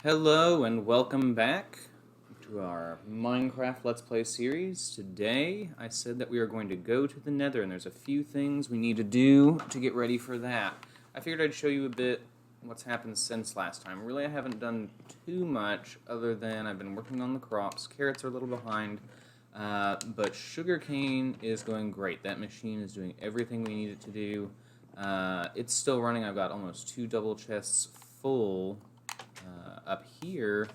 Hello and welcome back to our Minecraft Let's Play series. Today, I said that we are going to go to the Nether, and there's a few things we need to do to get ready for that. I figured I'd show you a bit what's happened since last time. Really, I haven't done too much other than I've been working on the crops. Carrots are a little behind, but sugarcane is going great. That machine is doing everything we need it to do. It's still running. I've got almost 2 double chests full up here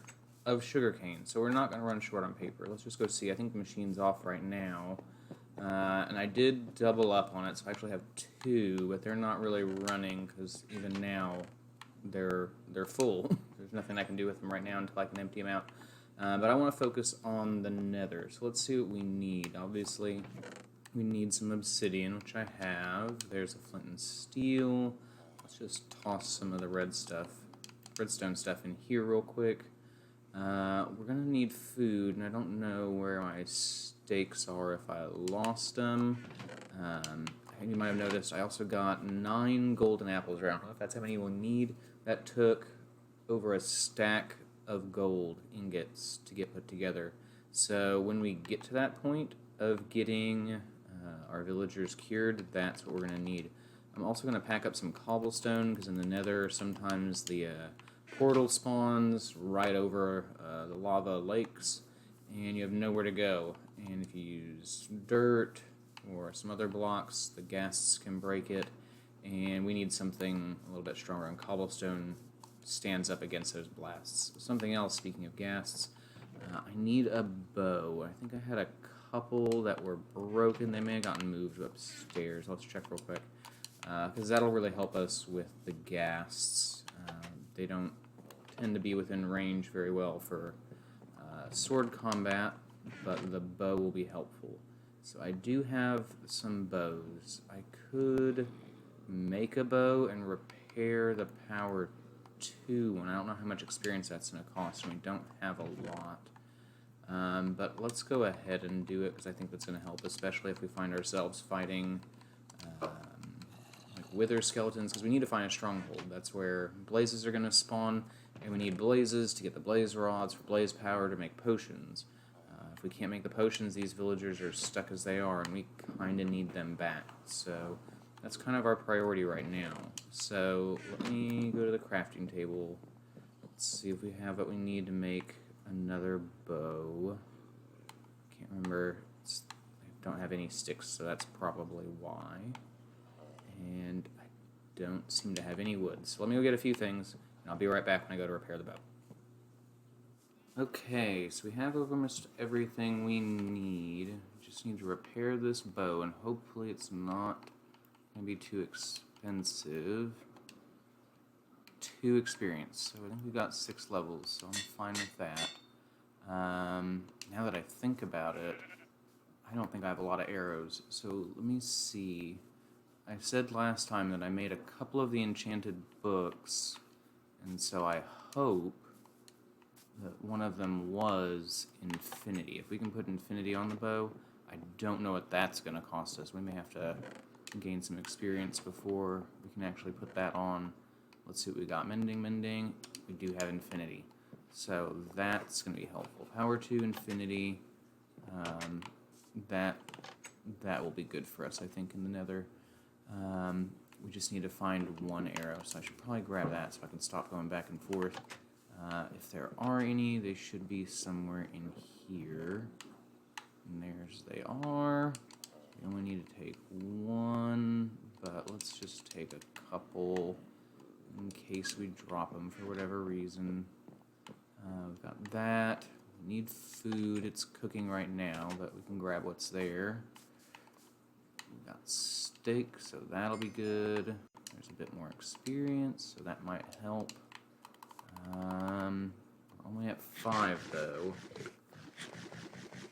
of sugarcane. So we're not going to run short on paper. Let's just go see. I think the machine's off right now. And I did double up on it, so I actually have 2, but they're not really running because even now they're full. There's nothing I can do with them right now until I can empty them out. But I want to focus on the Nether. So let's see what we need. Obviously, we need some obsidian, which I have. There's a flint and steel. Let's just toss some of the redstone stuff in here real quick. We're gonna need food, and I don't know where my steaks are if I lost them. You might have noticed I also got 9 golden apples around. I don't know if that's how many we'll need. That took over a stack of gold ingots to get put together. So when we get to that point of getting our villagers cured, that's what we're going to need. I'm also going to pack up some cobblestone, because in the Nether, sometimes the portal spawns right over the lava lakes, and you have nowhere to go. And if you use dirt or some other blocks, the ghasts can break it, and we need something a little bit stronger, and cobblestone stands up against those blasts. Something else, speaking of ghasts, I need a bow. I think I had a couple that were broken. They may have gotten moved upstairs. Let's check real quick, because that'll really help us with the ghasts. They don't tend to be within range very well for sword combat, but the bow will be helpful. So I do have some bows. I could make a bow and repair the power 2 one. I don't know how much experience that's going to cost, and we don't have a lot. But let's go ahead and do it, because I think that's going to help, especially if we find ourselves fighting like wither skeletons, because we need to find a stronghold. That's where blazes are going to spawn, and we need blazes to get the blaze rods for blaze power to make potions. If we can't make the potions, these villagers are stuck as they are, and we kind of need them back. So that's kind of our priority right now. So let me go to the crafting table. Let's see if we have what we need to make another bow. Can't remember. I don't have any sticks, so that's probably why. And I don't seem to have any wood. So let me go get a few things, and I'll be right back when I go to repair the bow. Okay, so we have almost everything we need. We just need to repair this bow, and hopefully it's not going to be too expensive. 2 experience, so I think we got 6 levels, so I'm fine with that. Now that I think about it, I don't think I have a lot of arrows, so let me see. I said last time that I made a couple of the enchanted books, and so I hope that one of them was infinity. If we can put infinity on the bow, I don't know what that's going to cost us. We may have to gain some experience before we can actually put that on. Let's see what we got. Mending. We do have infinity. So that's going to be helpful. Power 2, infinity. That will be good for us, I think, in the Nether. We just need to find 1 arrow, so I should probably grab that so I can stop going back and forth. If there are any, they should be somewhere in here. And there's they are. We only need to take 1, but let's just take a couple in case we drop them for whatever reason. We've got that. We need food. It's cooking right now, but we can grab what's there. We've got steak, so that'll be good. There's a bit more experience, so that might help. We're only at 5, though.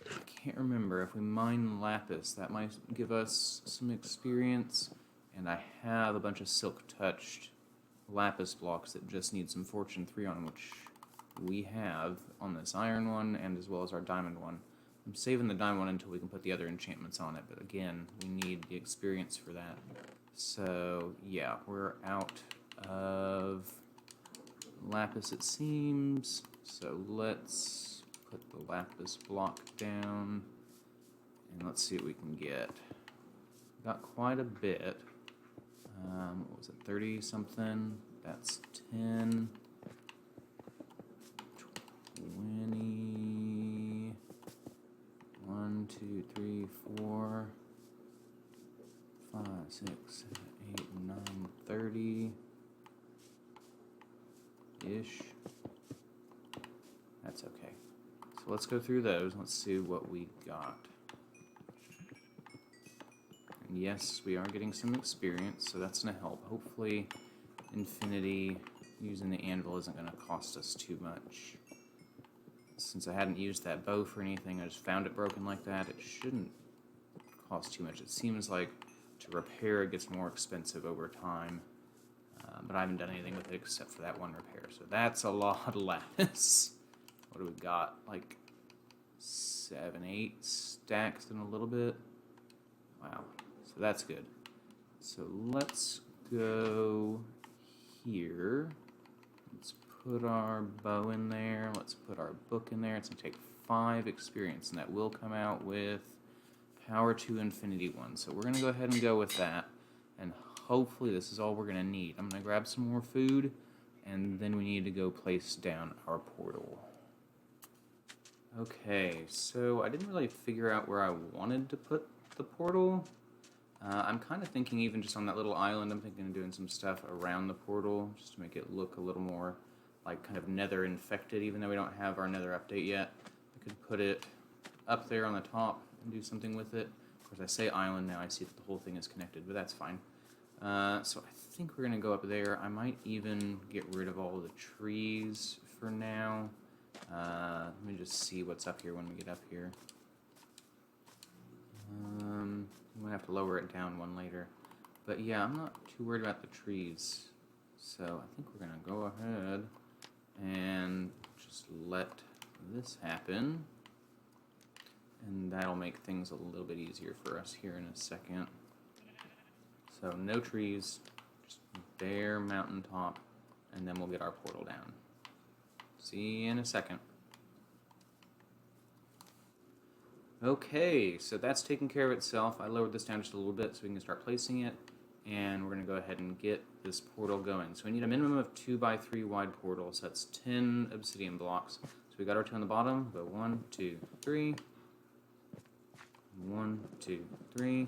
I can't remember. If we mine lapis, that might give us some experience. And I have a bunch of silk-touched lapis blocks that just need some Fortune 3 on them, which we have on this iron one, and as well as our diamond one. I'm saving the diamond one until we can put the other enchantments on it, but again, we need the experience for that. So, yeah, we're out of lapis, it seems. So let's put the lapis block down. And let's see what we can get. Got quite a bit. What was it, 30 something? That's 10. 20. 1, 2, 3, 4. 5, 6, 7, 8, 9, 30. Ish. That's okay. So let's go through those. Let's see what we got. And yes, we are getting some experience, so that's going to help. Hopefully, Infinity using the anvil isn't going to cost us too much. Since I hadn't used that bow for anything, I just found it broken like that. It shouldn't cost too much. It seems like to repair it gets more expensive over time. But I haven't done anything with it except for that one repair. So that's a lot of lapis. What do we got? Like 7, 8 stacks in a little bit. Wow. So that's good. So let's go here. Let's put our bow in there. Let's put our book in there. It's going to take 5 experience, and that will come out with Power to Infinity 1. So we're going to go ahead and go with that. And hopefully this is all we're going to need. I'm going to grab some more food, and then we need to go place down our portal. Okay, so I didn't really figure out where I wanted to put the portal. I'm kind of thinking even just on that little island, I'm thinking of doing some stuff around the portal, just to make it look a little more like kind of Nether infected, even though we don't have our Nether update yet. I could put it up there on the top and do something with it. Of course, I say island now, I see that the whole thing is connected, but that's fine. So I think we're going to go up there. I might even get rid of all the trees for now. Let me just see what's up here when we get up here. I'm going to have to lower it down one later. But yeah, I'm not too worried about the trees. So I think we're going to go ahead and just let this happen. And that'll make things a little bit easier for us here in a second. So no trees, just bare mountaintop, and then we'll get our portal down. See you in a second. Okay, so that's taken care of itself. I lowered this down just a little bit so we can start placing it, and we're going to go ahead and get this portal going. So we need a minimum of 2 by 3 wide portals. So that's 10 obsidian blocks. So we got our 2 on the bottom. Go 1, 2, 3. 1, 2, 3.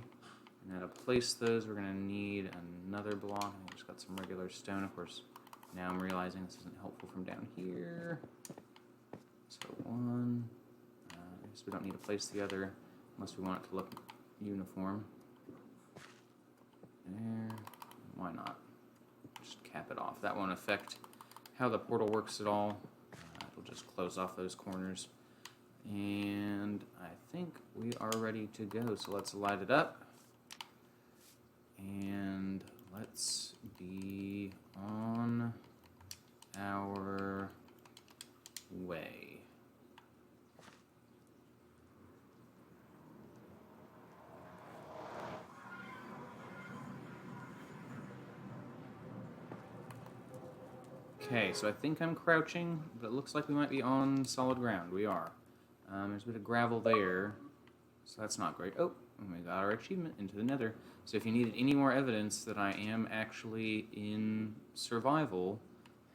Now to place those, we're going to need another block. I just got some regular stone, of course. Now I'm realizing this isn't helpful from down here. So 1. I guess we don't need to place the other unless we want it to look uniform. There. Why not? Just cap it off. That won't affect how the portal works at all. It'll just close off those corners. And I think we are ready to go. So let's light it up. And let's be on our way. Okay, so I think I'm crouching, but it looks like we might be on solid ground. We are. There's a bit of gravel there, so that's not great. Oh, and we got our achievement into the Nether. So if you needed any more evidence that I am actually in survival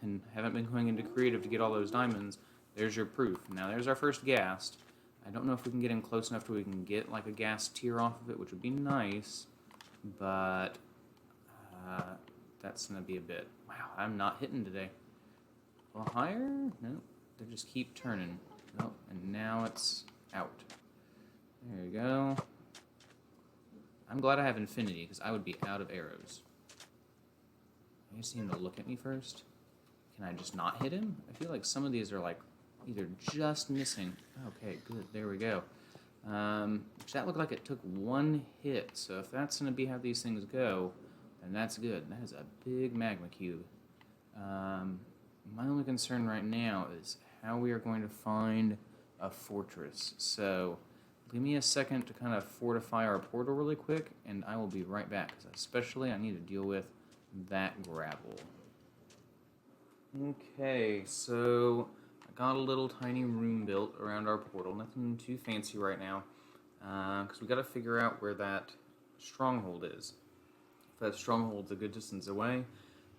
and haven't been going into creative to get all those diamonds, there's your proof. Now there's our first ghast. I don't know if we can get him close enough to where we can get like a ghast tear off of it, which would be nice, but that's going to be a bit... Wow, I'm not hitting today. A little higher? Nope. They just keep turning. Nope, and now it's out. There you go. I'm glad I have infinity, because I would be out of arrows. I just need him to look at me first. Can I just not hit him? I feel like some of these are like either just missing. Okay, good. There we go. That looked like it took 1 hit, so if that's going to be how these things go, then that's good. That is a big magma cube. My only concern right now is how we are going to find a fortress. So give me a second to kind of fortify our portal really quick, and I will be right back, because especially I need to deal with that gravel. Okay, so I got a little tiny room built around our portal. Nothing too fancy right now, because we got to figure out where that stronghold is. If that stronghold's a good distance away,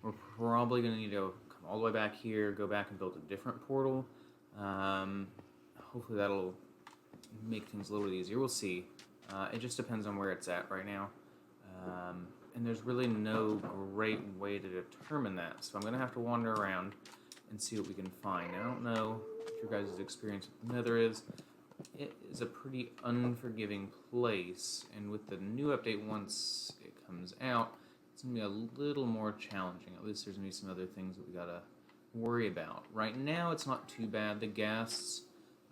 we're probably going to need to come all the way back here, go back and build a different portal. Um, Hopefully that'll make things a little bit easier. We'll see. It just depends on where it's at right now. And there's really no great way to determine that, so I'm going to have to wander around and see what we can find. I don't know if your guys' experience with the Nether is. It is a pretty unforgiving place, and with the new update, once it comes out, it's going to be a little more challenging. At least there's going to be some other things that we got to worry about. Right now, it's not too bad. The ghasts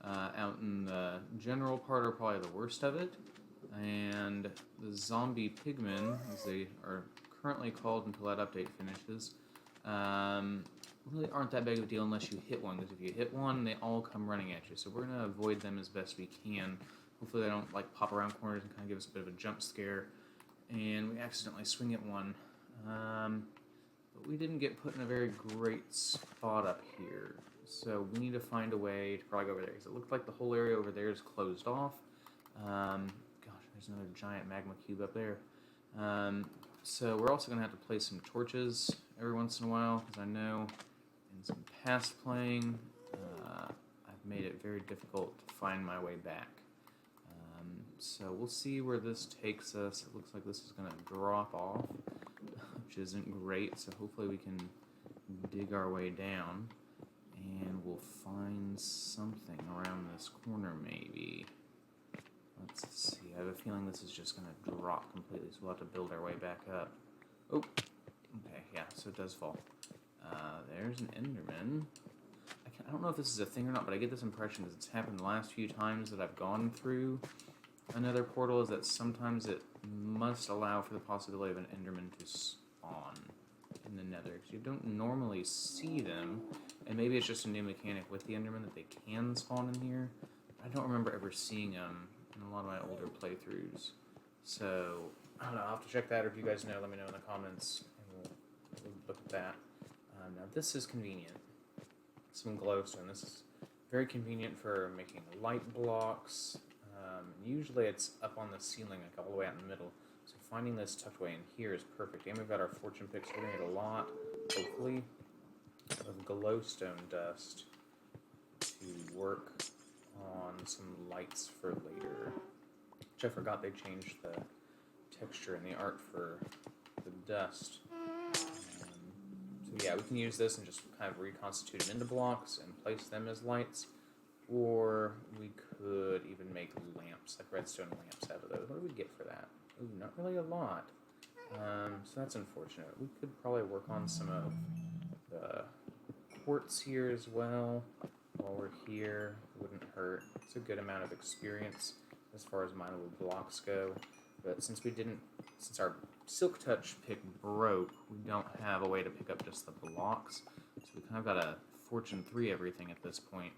out in the general part are probably the worst of it, and the zombie pigmen, as they are currently called until that update finishes, really aren't that big of a deal unless you hit one, because if you hit one, they all come running at you, so we're going to avoid them as best we can. Hopefully they don't like pop around corners and kind of give us a bit of a jump scare, and we accidentally swing at one. But we didn't get put in a very great spot up here, so we need to find a way to probably go over there, because it looked like the whole area over there is closed off. Gosh, there's another giant magma cube up there. So we're also going to have to place some torches every once in a while, because I know in some past playing, I've made it very difficult to find my way back. So we'll see where this takes us. It looks like this is going to drop off, which isn't great, so hopefully we can dig our way down, and we'll find something around this corner maybe. Let's see, I have a feeling this is just going to drop completely, so we'll have to build our way back up. Oh, okay, yeah, so it does fall. There's an Enderman. I don't know if this is a thing or not, but I get this impression that it's happened the last few times that I've gone through another portal, is that sometimes it must allow for the possibility of an Enderman to spawn in the Nether, because you don't normally see them, and maybe it's just a new mechanic with the Enderman that they can spawn in here. I don't remember ever seeing them in a lot of my older playthroughs, so I don't know, I'll have to check that, or if you guys know, let me know in the comments, and we'll look at that. Now this is convenient, some glowstone. This is very convenient for making light blocks. Usually it's up on the ceiling, like all the way out in the middle, so finding this tucked away in here is perfect. And we've got our fortune picks. We're going to get a lot, hopefully, of glowstone dust to work on some lights for later, which I forgot they changed the texture in the art for the dust. So yeah, we can use this and just kind of reconstitute them into blocks and place them as lights, or we could even make lamps, like redstone lamps out of those. What do we get for that? Ooh, not really a lot. So that's unfortunate. We could probably work on some of the quartz here as well while we're here. It wouldn't hurt. It's a good amount of experience as far as mineable blocks go. But since our Silk Touch pick broke, we don't have a way to pick up just the blocks. So we kind of got to Fortune 3 everything at this point.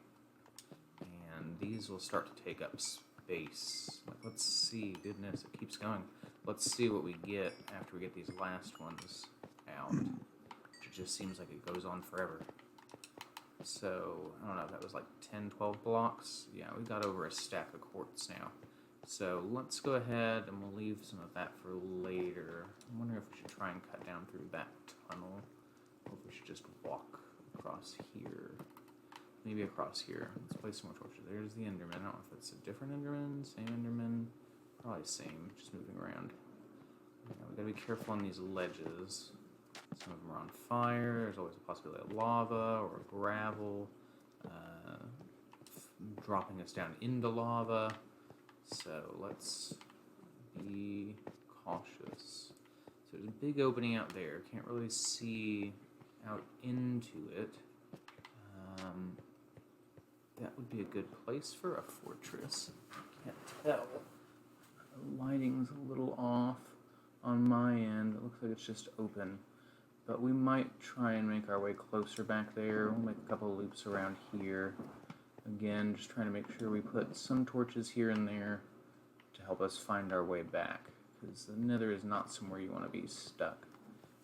And these will start to take up space. Like, let's see, goodness, it keeps going. Let's see what we get after we get these last ones out. It just seems like it goes on forever. So, I don't know, that was like 10, 12 blocks. Yeah, we got over a stack of quartz now. So let's go ahead and we'll leave some of that for later. I'm wondering if we should try and cut down through that tunnel, or if we should just walk across here. Maybe across here. Let's place some more torches. There's the Enderman. I don't know if it's a different Enderman, same Enderman. Probably same, just moving around. Yeah, we gotta be careful on these ledges. Some of them are on fire. There's always a possibility of lava or gravel dropping us down into lava. So let's be cautious. So there's a big opening out there. Can't really see out into it. That would be a good place for a fortress. Can't tell. The lighting's a little off on my end. It looks like it's just open. But we might try and make our way closer back there. We'll make a couple of loops around here. Again, just trying to make sure we put some torches here and there to help us find our way back, because the Nether is not somewhere you want to be stuck.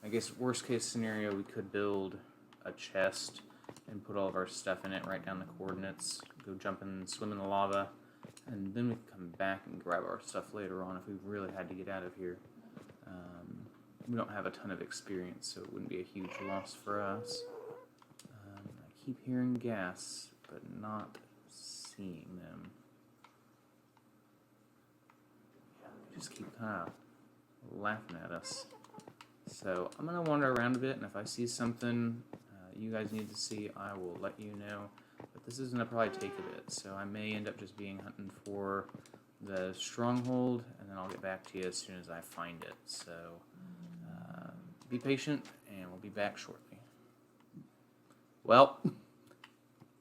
I guess worst case scenario, we could build a chest and put all of our stuff in it, write down the coordinates, go jump and swim in the lava, and then we can come back and grab our stuff later on if we really had to get out of here. We don't have a ton of experience, so it wouldn't be a huge loss for us. I keep hearing gas, but not seeing them. Yeah, they just keep kind of laughing at us. So I'm going to wander around a bit, and if I see something you guys need to see, I will let you know. But this is going to probably take a bit, so I may end up just being hunting for the stronghold, and then I'll get back to you as soon as I find it. So be patient, and we'll be back shortly. Well,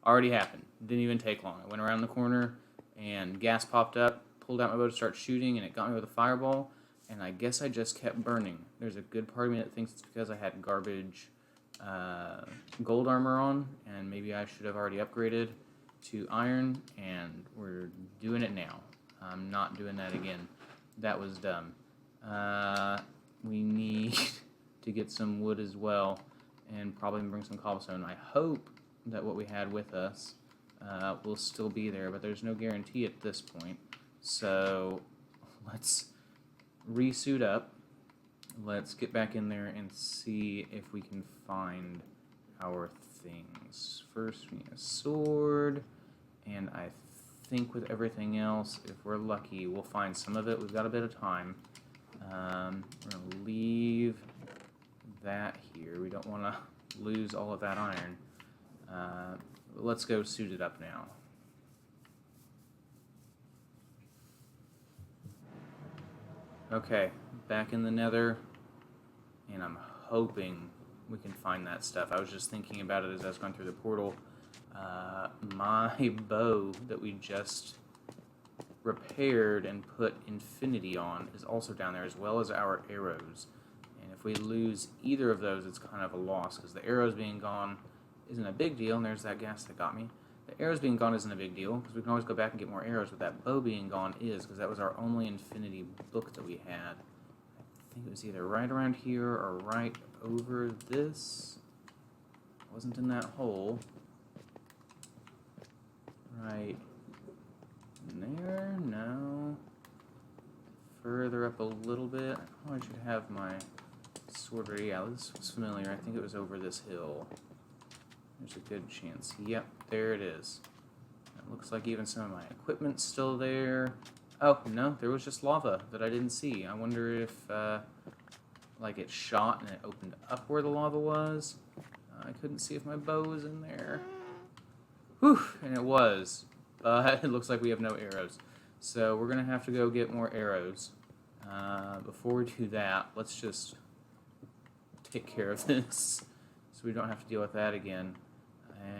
already happened. Didn't even take long. I went around the corner, and gas popped up, pulled out my bow to start shooting, and it got me with a fireball, and I guess I just kept burning. There's a good part of me that thinks it's because I had garbage gold armor on, and maybe I should have already upgraded to iron, and we're doing it now. I'm not doing that again. That was dumb. We need to get some wood as well, and probably bring some cobblestone. I hope that what we had with us will still be there, but there's no guarantee at this point. So let's re-suit up. Let's get back in there and see if we can find our things. First, we need a sword, and I think with everything else, if we're lucky, we'll find some of it. We've got a bit of time. We're going to leave that here. We don't want to lose all of that iron. Let's go suit it up now. Okay, back in the Nether, and I'm hoping we can find that stuff. I was just thinking about it as I was going through the portal. My bow that we just repaired and put infinity on is also down there, as well as our arrows. And if we lose either of those, it's kind of a loss, because the arrows being gone isn't a big deal, and there's that gas that got me. The arrows being gone isn't a big deal, because we can always go back and get more arrows, but that bow being gone is, because that was our only infinity book that we had. I think it was either right around here or right over this. It wasn't in that hole. Right there? No. Further up a little bit. I probably should have my sword ready. Yeah, this was familiar. I think it was over this hill. There's a good chance. Yep, there it is. It looks like even some of my equipment's still there. Oh, no, there was just lava that I didn't see. I wonder if, like, it shot and it opened up where the lava was. I couldn't see if my bow was in there. Whew, and it was. But it looks like we have no arrows. So we're going to have to go get more arrows. Before we do that, let's just take care of this so we don't have to deal with that again.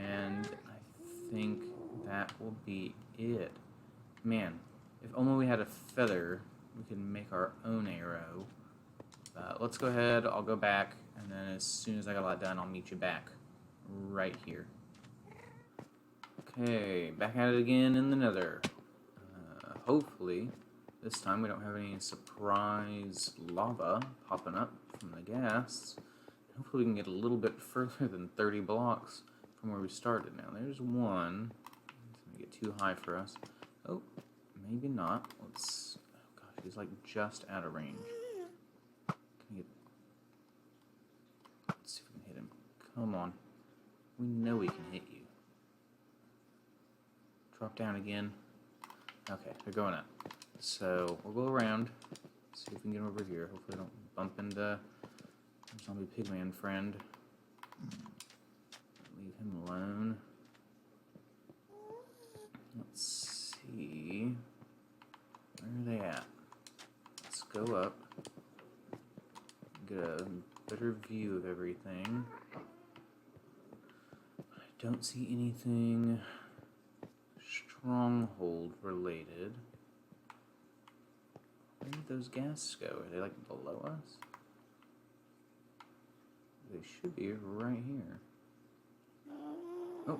And I think that will be it. Man, if only we had a feather, we could make our own arrow. Let's go ahead, I'll go back, and then as soon as I got a lot done, I'll meet you back right here. Okay, back at it again in the Nether. Hopefully, this time we don't have any surprise lava popping up from the gas. Hopefully we can get a little bit further than 30 blocks from where we started. Now, there's one. It's going to get too high for us. Oh, maybe not. Let's... Oh, gosh, he's like just out of range. Let's see if we can hit him. Come on. We know we can hit you. Drop down again. Okay, they're going up. So, we'll go around. See if we can get over here. Hopefully I don't bump into our zombie pigman friend. Leave him alone. Let's see. Where are they at? Let's go up. Get a better view of everything. I don't see anything stronghold related. Where did those gas go? Are they like below us? They should be right here. Oh.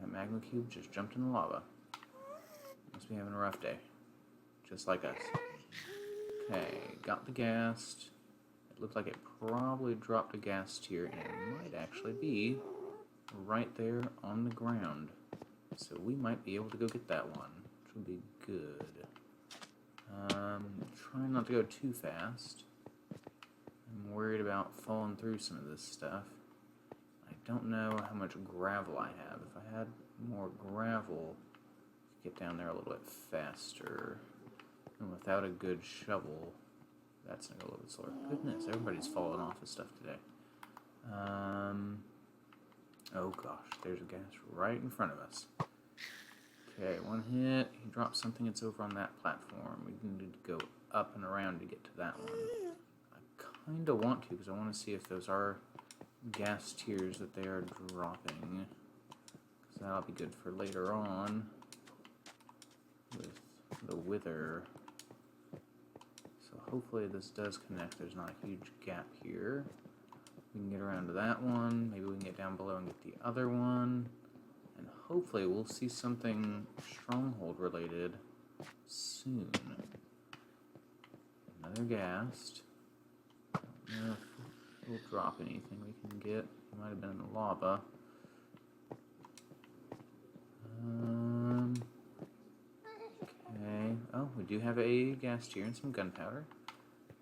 That magma cube just jumped in the lava. Must be having a rough day. Just like us. Okay, got the gas. looked like it probably dropped a gas tier, and it might actually be right there on the ground. So we might be able to go get that one, which would be good. Trying not to go too fast. I'm worried about falling through some of this stuff. I don't know how much gravel I have. If I had more gravel, I could get down there a little bit faster. And without a good shovel, that's going to go a little bit slower. Goodness, everybody's falling off of stuff today. Oh gosh, there's a gas right in front of us. Okay, one hit. He dropped something that's over on that platform. We need to go up and around to get to that one. I kind of want to, because I want to see if those are gas tiers that they are dropping. Because that'll be good for later on with the wither. So hopefully this does connect. There's not a huge gap here. We can get around to that one. Maybe we can get down below and get the other one. And hopefully we'll see something stronghold related soon. Another ghast. I don't know if we'll drop anything we can get. It might have been in the lava. Okay. Oh, we do have a ghast here and some gunpowder.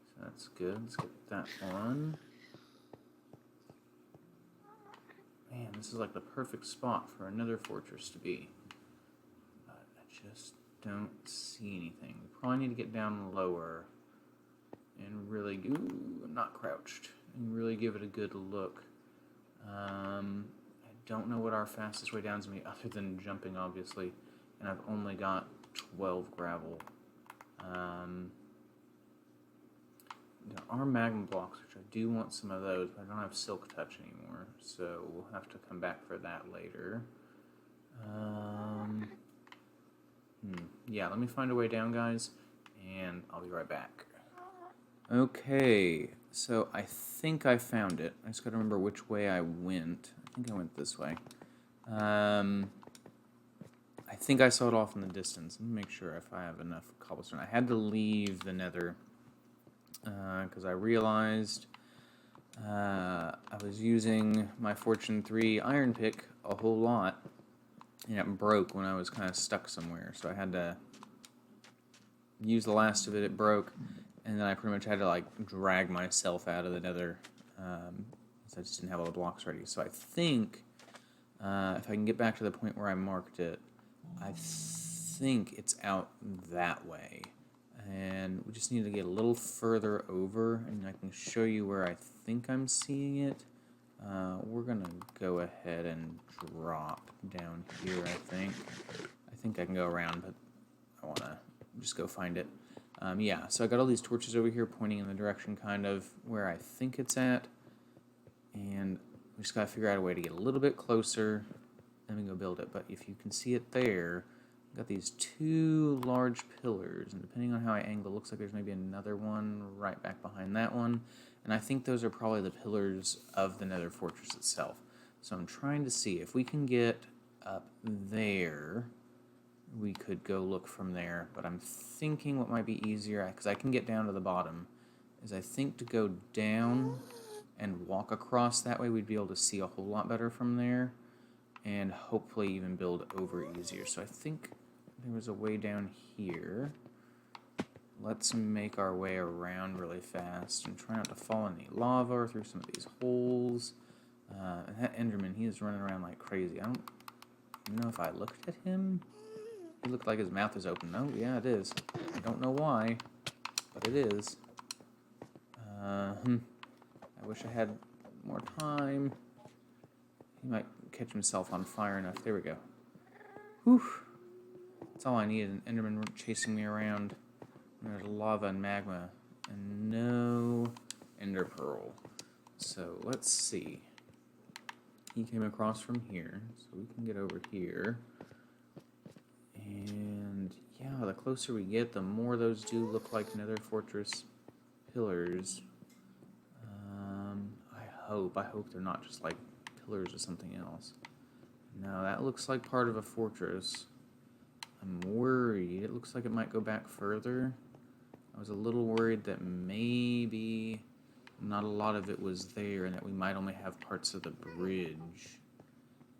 So that's good. Let's get that one. Man, this is like the perfect spot for another fortress to be. But I just don't see anything. We probably need to get down lower and really, ooh, not crouched, and really give it a good look. I don't know what our fastest way down is going to be other than jumping, obviously, and I've only got 12 gravel. There are magma blocks, which I do want some of those, but I don't have silk touch anymore, so we'll have to come back for that later. Yeah, let me find a way down, guys, and I'll be right back. Okay, so I think I found it. I just gotta remember which way I went. I think I went this way. I think I saw it off in the distance. Let me make sure if I have enough cobblestone. I had to leave the nether because I realized I was using my Fortune 3 iron pick a whole lot, and it broke when I was kind of stuck somewhere. So I had to use the last of it. It broke, and then I pretty much had to like drag myself out of the nether because I just didn't have all the blocks ready. So I think if I can get back to the point where I marked it, I think it's out that way. And we just need to get a little further over, and I can show you where I think I'm seeing it. We're going to go ahead and drop down here, I think. I think I can go around, but I want to just go find it. Yeah, so I got all these torches over here pointing in the direction kind of where I think it's at. And we just got to figure out a way to get a little bit closer, then we go build it. But if you can see it there, got these two large pillars, and depending on how I angle, it looks like there's maybe another one right back behind that one, and I think those are probably the pillars of the nether fortress itself. So I'm trying to see if we can get up there. We could go look from there, but I'm thinking what might be easier, because I can get down to the bottom, is I think to go down and walk across. That way we'd be able to see a whole lot better from there, and hopefully even build over easier. So I think there was a way down here. Let's make our way around really fast and try not to fall in the lava or through some of these holes. And that Enderman, he is running around like crazy. I don't know if I looked at him. He looked like his mouth is open. Oh, yeah, it is. I don't know why, but it is. I wish I had more time. He might catch himself on fire enough. There we go. Whew. That's all I needed, an Enderman chasing me around. And there's lava and magma, and no Ender Pearl. So let's see. He came across from here, so we can get over here. And yeah, the closer we get, the more those do look like Nether Fortress pillars. I hope they're not just like pillars or something else. No, that looks like part of a fortress. I'm worried. It looks like it might go back further. I was a little worried that maybe not a lot of it was there, and that we might only have parts of the bridge,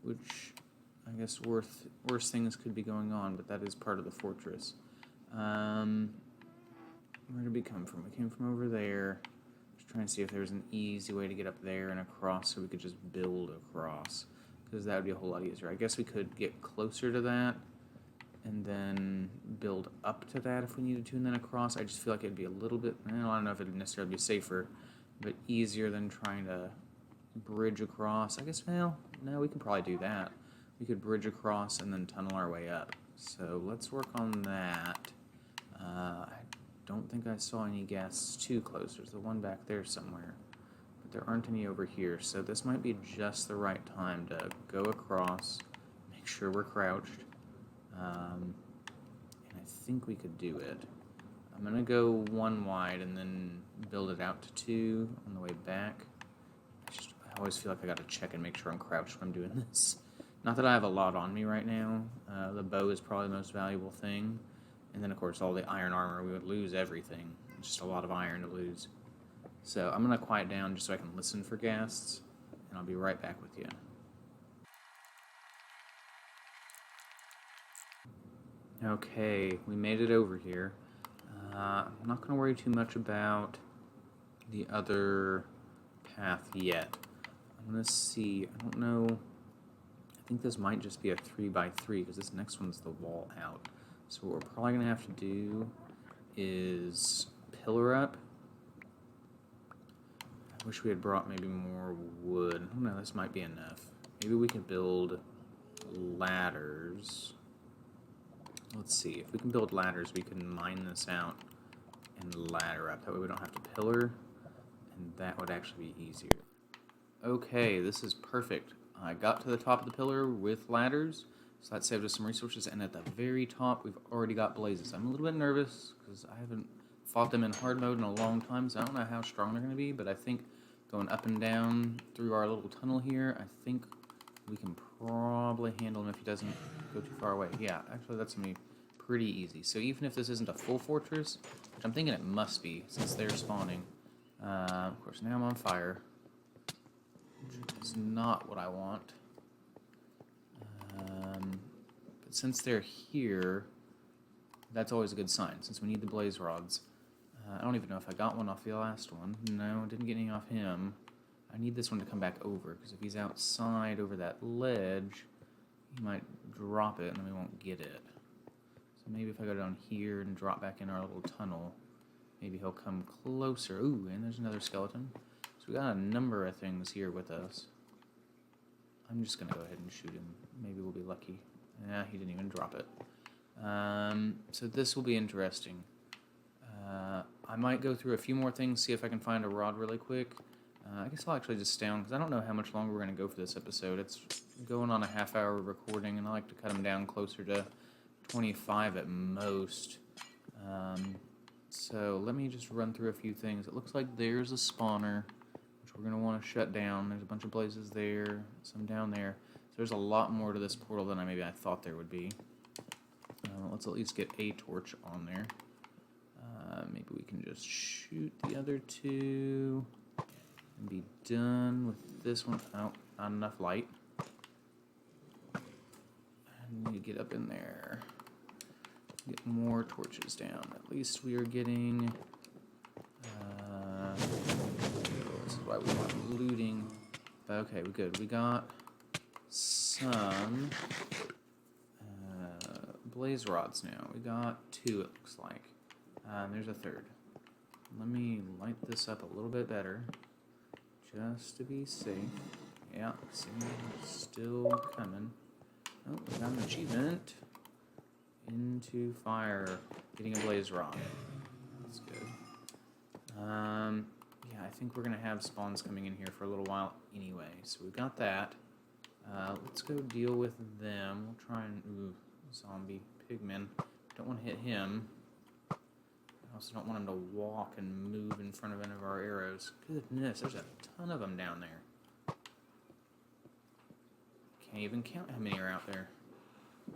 which I guess worse things could be going on, but that is part of the fortress. Where did we come from? We came from over there. Just trying to see if there was an easy way to get up there and across so we could just build across, because that would be a whole lot easier. I guess we could get closer to that and then build up to that if we needed to, and then across. I just feel like it'd be a little bit, I don't know if it'd necessarily be safer, but easier than trying to bridge across. I guess, well, no, we could probably do that. We could bridge across and then tunnel our way up. So let's work on that. I don't think I saw any ghasts too close. There's the one back there somewhere, but there aren't any over here. So this might be just the right time to go across, make sure we're crouched, and I think we could do it. I'm gonna go one wide and then build it out to two on the way back. I always feel like I gotta check and make sure I'm crouched when I'm doing this. Not that I have a lot on me right now. The bow is probably the most valuable thing. And then, of course, all the iron armor, we would lose everything. It's just a lot of iron to lose. So I'm going to quiet down just so I can listen for ghasts, and I'll be right back with you. Okay, we made it over here. I'm not going to worry too much about the other path yet. I'm going to see, I don't know, I think this might just be a 3x3 because this next one's the wall out. So what we're probably going to have to do is pillar up. I wish we had brought maybe more wood. I don't know, this might be enough. Maybe we could build ladders. Let's see, if we can build ladders, we can mine this out and ladder up. That way we don't have to pillar, and that would actually be easier. Okay, this is perfect. I got to the top of the pillar with ladders, so that saved us some resources, and at the very top, we've already got blazes. I'm a little bit nervous, because I haven't fought them in hard mode in a long time, so I don't know how strong they're going to be, but I think going up and down through our little tunnel here, I think we can probably handle him if he doesn't go too far away. Yeah, actually, that's going to be pretty easy. So even if this isn't a full fortress, which I'm thinking it must be, since they're spawning, of course, now I'm on fire, which is not what I want. But since they're here, that's always a good sign, since we need the blaze rods. I don't even know if I got one off the last one. No, didn't get any off him. I need this one to come back over, because if he's outside over that ledge, he might drop it, and then we won't get it. So maybe if I go down here and drop back in our little tunnel, maybe he'll come closer. Ooh, and there's another skeleton. So we got a number of things here with us. I'm just going to go ahead and shoot him. Maybe we'll be lucky. Yeah, he didn't even drop it. So this will be interesting. I might go through a few more things, see if I can find a rod really quick. I guess I'll actually just stay on, because I don't know how much longer we're going to go for this episode. It's going on a half-hour recording, and I like to cut them down closer to 25 at most. So let me just run through a few things. It looks like there's a spawner, which we're going to want to shut down. There's a bunch of blazes there, some down there. So there's a lot more to this portal than maybe I thought there would be. Let's at least get a torch on there. Maybe we can just shoot the other two and be done with this one. Oh, not enough light. I need to get up in there. Get more torches down. At least we are getting... this is why we want looting. But okay, we're good. We got some blaze rods now. We got 2, it looks like. There's a third. Let me light this up a little bit better, just to be safe. Yeah, see, it's still coming. Oh, we got an achievement. Into fire, getting a blaze rod. That's good. Yeah, I think we're gonna have spawns coming in here for a little while anyway. So we've got that. Let's go deal with them. We'll try and zombie pigman. Don't want to hit him. I also don't want him to walk and move in front of any of our arrows. Goodness, there's a ton of them down there. Can't even count how many are out there.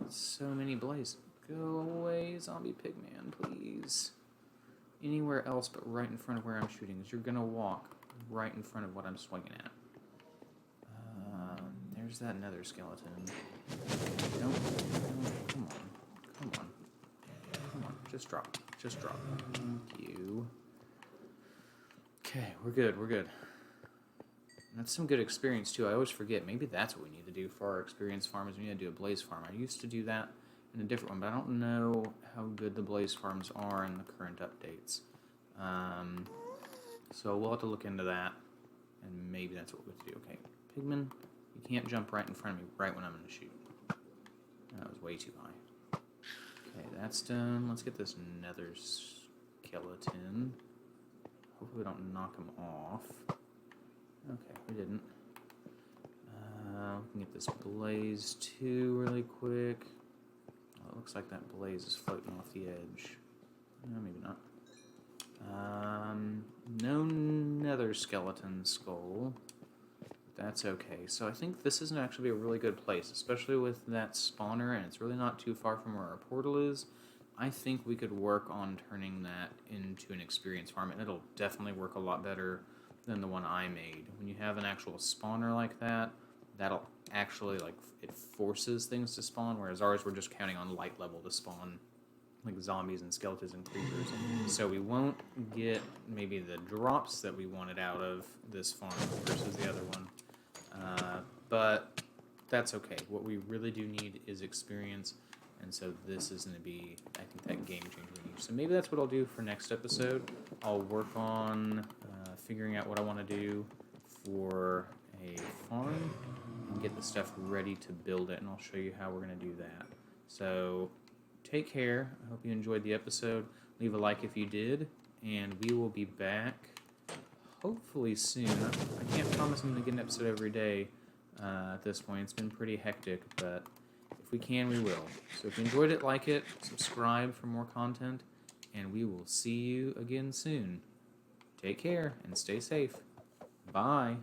So many blazes. Go away, zombie pigman, please. Anywhere else but right in front of where I'm shooting, because you're gonna walk right in front of what I'm swinging at. There's that nether skeleton. No, come on. Come on. Come on. Just drop. Just drop. Thank you. Okay, we're good. We're good. That's some good experience, too. I always forget. Maybe that's what we need to do for our experience farm is we need to do a blaze farm. I used to do that in a different one, but I don't know how good the blaze farms are in the current updates. So we'll have to look into that, and maybe that's what we have to do. Okay, Pigman, you can't jump right in front of me right when I'm going to shoot. That was way too high. Okay, that's done. Let's get this nether skeleton. Hopefully we don't knock him off. Okay, we didn't. We can get this blaze too really quick. Oh, it looks like that blaze is floating off the edge. No, maybe not. No nether skeleton skull. That's okay. So I think this isn't actually a really good place, especially with that spawner, and it's really not too far from where our portal is. I think we could work on turning that into an experience farm, and it'll definitely work a lot better than the one I made. When you have an actual spawner like that, that'll actually, like, it forces things to spawn, whereas ours we're just counting on light level to spawn, like zombies and skeletons and creepers. So we won't get maybe the drops that we wanted out of this farm versus the other one. But that's okay. What we really do need is experience, and so this is going to be, I think, that game changer we need. So maybe that's what I'll do for next episode. I'll work on figuring out what I want to do for a farm and get the stuff ready to build it, and I'll show you how we're going to do that. So take care. I hope you enjoyed the episode. Leave a like if you did, and we will be back hopefully soon. I can't promise I'm going to get an episode every day at this point. It's been pretty hectic, but if we can, we will. So if you enjoyed it, like it, subscribe for more content, and we will see you again soon. Take care and stay safe. Bye.